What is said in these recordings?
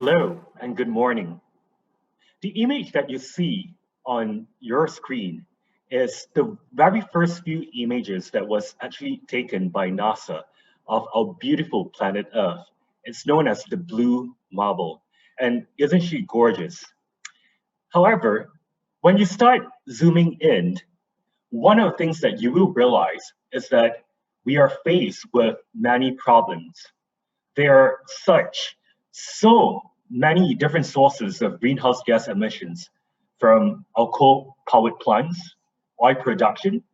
Hello and good morning. The image that you see on your screen is the very first few images that was actually taken by NASA of our beautiful planet Earth. It's known as the blue marble. And isn't she gorgeous? However, when you start zooming in, one of the things that you will realize is that we are faced with many problems. There are so many different sources of greenhouse gas emissions from our coal-powered plants, oil production,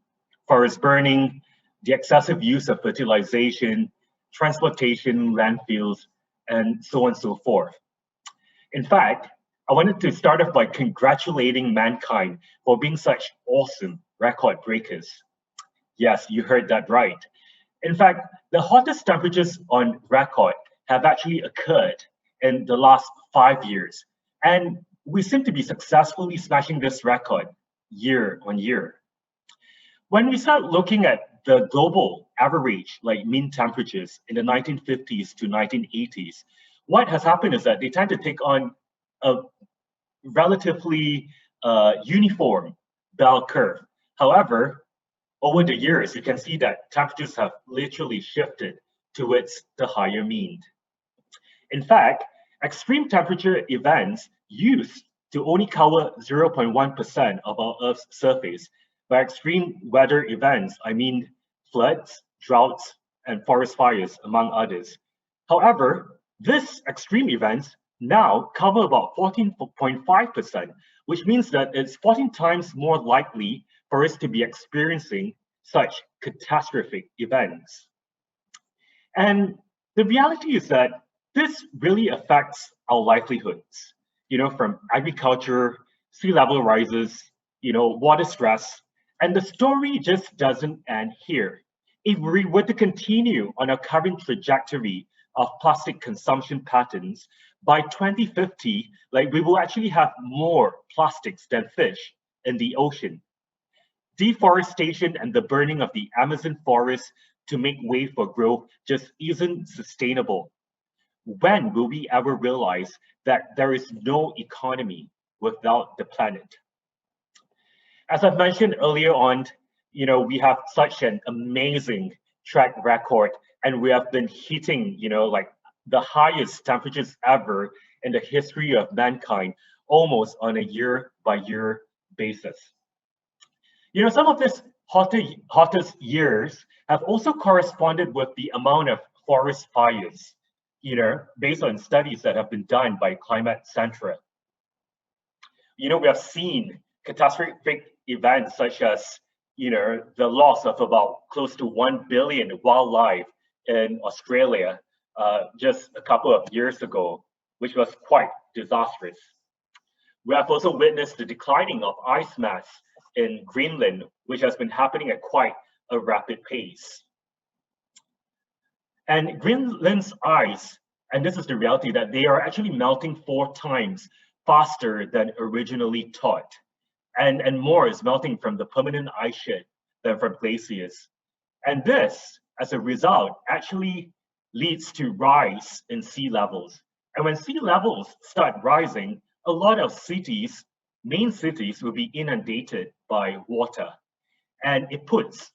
forest burning, the excessive use of fertilization, transportation, landfills, and so on and so forth. In fact, I wanted to start off by congratulating mankind for being such awesome record breakers. Yes, you heard that right. In fact, the hottest temperatures on record have actually occurred in the last 5 years. And we seem to be successfully smashing this record year on year. When we start looking at the global average, like mean temperatures in the 1950s to 1980s, what has happened is that they tend to take on a relatively uniform bell curve. However, over the years, you can see that temperatures have literally shifted towards the higher mean. In fact, extreme temperature events used to only cover 0.1% of our Earth's surface. By extreme weather events, I mean floods, droughts, and forest fires, among others. However, these extreme events now cover about 14.5%, which means that it's 14 times more likely for us to be experiencing such catastrophic events. And the reality is that this really affects our livelihoods, from agriculture, sea level rises, water stress, and the story just doesn't end here. If we were to continue on our current trajectory of plastic consumption patterns, by 2050, we will actually have more plastics than fish in the ocean. Deforestation and the burning of the Amazon forest to make way for growth just isn't sustainable. When will we ever realize that there is no economy without the planet? As I've mentioned earlier on, we have such an amazing track record, and we have been hitting, the highest temperatures ever in the history of mankind, almost on a year-by-year basis. Some of these hottest years have also corresponded with the amount of forest fires, based on studies that have been done by Climate Central. We have seen catastrophic events such as, the loss of about close to 1 billion wildlife in Australia just a couple of years ago, which was quite disastrous. We have also witnessed the declining of ice mass in Greenland, which has been happening at quite a rapid pace. And Greenland's ice, and this is the reality, that they are actually melting 4 times faster than originally thought. And more is melting from the permanent ice sheet than from glaciers. And this, as a result, actually leads to rise in sea levels. And when sea levels start rising, a lot of cities, main cities, will be inundated by water. And it puts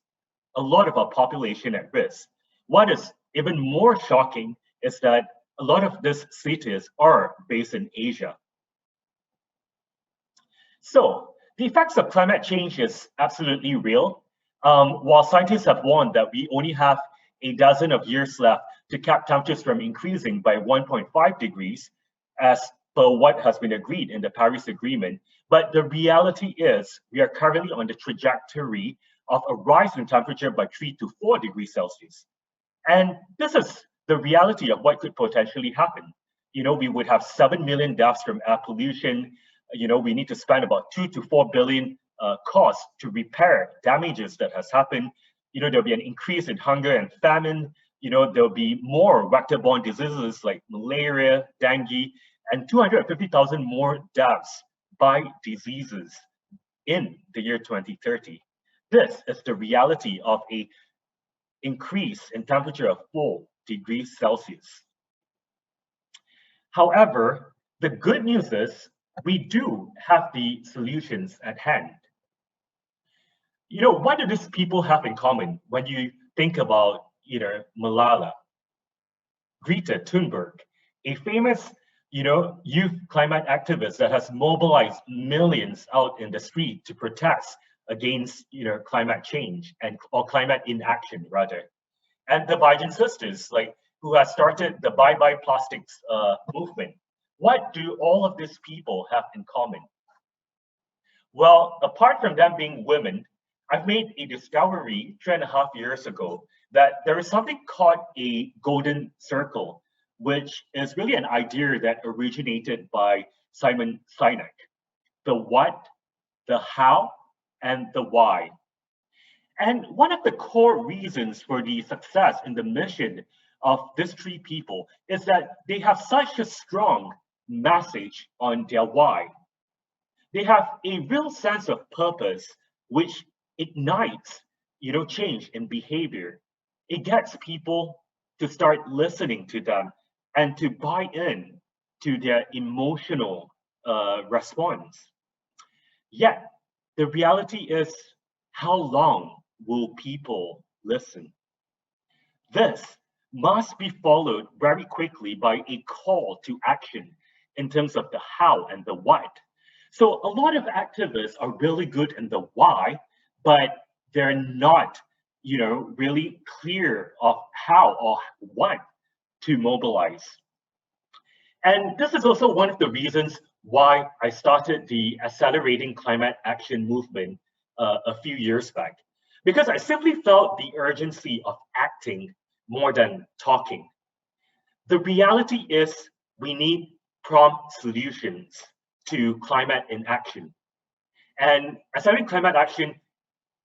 a lot of our population at risk. What is even more shocking is that a lot of these cities are based in Asia. So the effects of climate change is absolutely real. While scientists have warned that we only have a dozen of years left to cap temperatures from increasing by 1.5 degrees, as per what has been agreed in the Paris Agreement, but the reality is we are currently on the trajectory of a rise in temperature by 3 to 4 degrees Celsius. And this is the reality of what could potentially happen. We would have 7 million deaths from air pollution. We need to spend about 2 to 4 billion costs to repair damages that has happened. There'll be an increase in hunger and famine. There'll be more vector-borne diseases like malaria, dengue, and 250,000 more deaths by diseases in the year 2030. This is the reality of an increase in temperature of 4 degrees Celsius. However, the good news is we do have the solutions at hand. What do these people have in common when you think about, Malala, Greta Thunberg, a famous, youth climate activist that has mobilized millions out in the street to protest against, climate change or climate inaction rather, and the Biden sisters, like who has started the Bye Bye Plastics movement. What do all of these people have in common? Well, apart from them being women, I've made a discovery 3.5 years ago that there is something called a golden circle, which is really an idea that originated by Simon Sinek. The what, the how, and the why. And one of the core reasons for the success in the mission of these three people is that they have such a strong message on their why. They have a real sense of purpose, which ignites, change in behavior. It gets people to start listening to them and to buy in to their emotional response. Yet, the reality is, how long will people listen? This must be followed very quickly by a call to action in terms of the how and the what. So a lot of activists are really good in the why, but they're not, really clear of how or what to mobilize. And this is also one of the reasons why I started the Accelerating Climate Action movement a few years back, because I simply felt the urgency of acting more than talking. The reality is we need prompt solutions to climate inaction. And Accelerating Climate Action,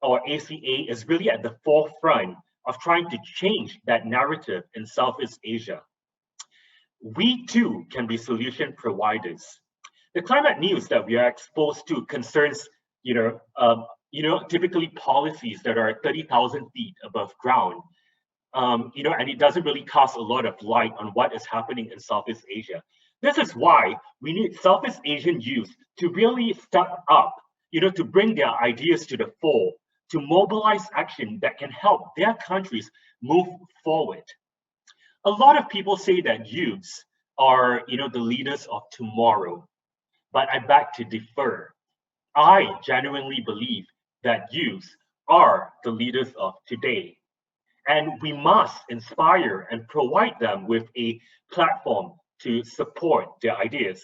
or ACA, is really at the forefront of trying to change that narrative in Southeast Asia. We too can be solution providers. The climate news that we are exposed to concerns, typically policies that are 30,000 feet above ground, and it doesn't really cast a lot of light on what is happening in Southeast Asia. This is why we need Southeast Asian youth to really step up, to bring their ideas to the fore, to mobilize action that can help their countries move forward. A lot of people say that youths are, the leaders of tomorrow, but I beg to differ. I genuinely believe that youths are the leaders of today. And we must inspire and provide them with a platform to support their ideas.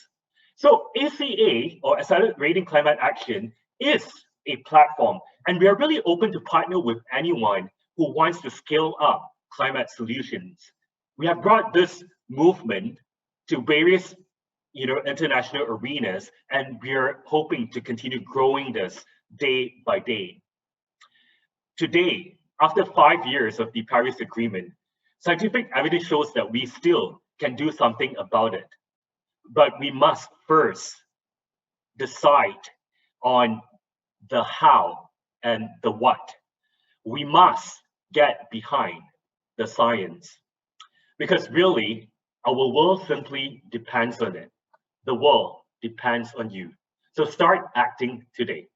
So ACA, or Accelerating Climate Action, is a platform, and we are really open to partner with anyone who wants to scale up climate solutions. We have brought this movement to various, international arenas, and we're hoping to continue growing this day by day. Today, after 5 years of the Paris Agreement, scientific evidence shows that we still can do something about it. But we must first decide on the how and the what. We must get behind the science, because really, our world simply depends on it. The world depends on you. So start acting today.